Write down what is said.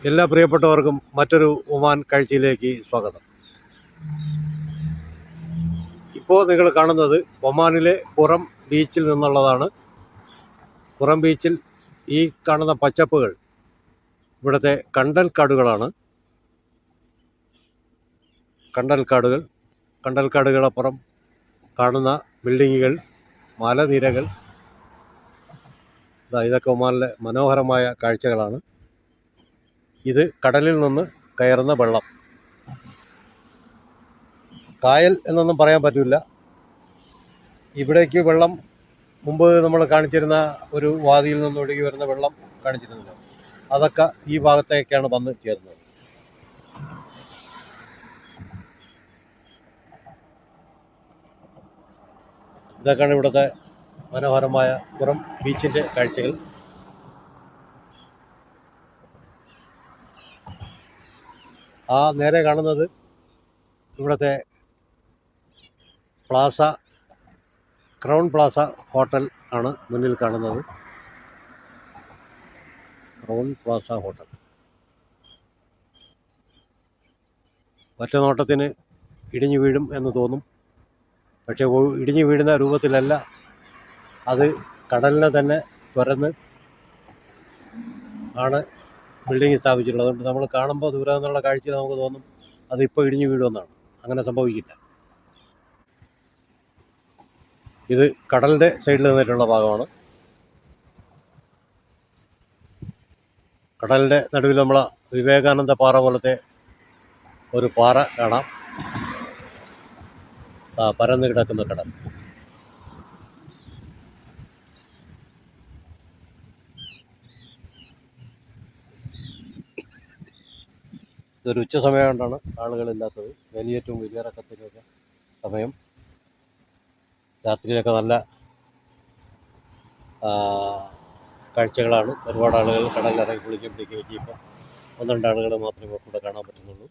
എല്ലാ പ്രിയപ്പെട്ടവർക്കും മറ്റൊരു ഒമാൻ കാഴ്ചയിലേക്ക് സ്വാഗതം. ഇപ്പോൾ നിങ്ങൾ കാണുന്നത് ഒമാനിലെ ഖുറം ബീച്ചിൽ നിന്നുള്ളതാണ്. ഖുറം ബീച്ചിൽ ഈ കാണുന്ന പച്ചപ്പുകൾ ഇവിടുത്തെ കണ്ടൽക്കാടുകളാണ്. കണ്ടൽക്കാടുകളപ്പുറം കാണുന്ന ബിൽഡിങ്ങുകൾ, മലനിരകൾ, ഇതൊക്കെ ഒമാനിലെ മനോഹരമായ കാഴ്ചകളാണ്. ഇത് കടലിൽ നിന്ന് കയറുന്ന വെള്ളം. കായൽ എന്നൊന്നും പറയാൻ പറ്റില്ല. ഇവിടേക്ക് വെള്ളം മുമ്പ് നമ്മൾ കാണിച്ചിരുന്ന ഒരു വാതിയിൽ നിന്ന് ഒഴുകി വരുന്ന വെള്ളം കാണിച്ചിരുന്നല്ലോ, അതൊക്കെ ഈ ഭാഗത്തേക്കാണ് വന്ന് ചേരുന്നത്. ഇതൊക്കെയാണ് ഇവിടുത്തെ മനോഹരമായ ഖുറം ബീച്ചിൻ്റെ കാഴ്ചകൾ. ആ നേരെ കാണുന്നത് ഇവിടുത്തെ പ്ലാസ, ക്രൗൺ പ്ലാസ ഹോട്ടൽ ആണ് മുന്നിൽ കാണുന്നത്. ക്രൗൺ പ്ലാസ ഹോട്ടൽ ഒറ്റ നോട്ടത്തിന് ഇടിഞ്ഞു വീഴും എന്ന് തോന്നും. പക്ഷേ ഇടിഞ്ഞു വീഴുന്ന രൂപത്തിലല്ല, അത് കടലിനെ തന്നെ തുരന്ന് ആണ് ബിൽഡിംഗ് സ്ഥാപിച്ചിട്ടുള്ളത്. അതുകൊണ്ട് നമ്മൾ കാണുമ്പോൾ ദൂരെ നിന്നുള്ള കാഴ്ചയിൽ നമുക്ക് തോന്നും അതിപ്പോൾ ഇടിഞ്ഞു വീഴുമെന്നാണ്. അങ്ങനെ സംഭവിക്കില്ല. ഇത് കടലിൻ്റെ സൈഡിൽ നിന്നിട്ടുള്ള ഭാഗമാണ്. കടലിൻ്റെ നടുവിൽ നമ്മളെ വിവേകാനന്ദ പാറ പോലത്തെ ഒരു പാറ കാണാം. പരന്ന് കിടക്കുന്ന കടൽ. ഇതൊരു ഉച്ച സമയം കൊണ്ടാണ് ആളുകളില്ലാത്തത്. വേലിയേറ്റവും വലിയിറക്കത്തിൻ്റെയൊക്കെ സമയം. രാത്രിയിലൊക്കെ നല്ല കാഴ്ചകളാണ്. ഒരുപാട് ആളുകൾ കടലിലിറങ്ങി കുളിക്കുകയും പിടിക്കുകയും ചെയ്യുമ്പോൾ 1-2 ആളുകൾ മാത്രമേ ഇവിടെ കാണാൻ പറ്റുന്നുള്ളൂ.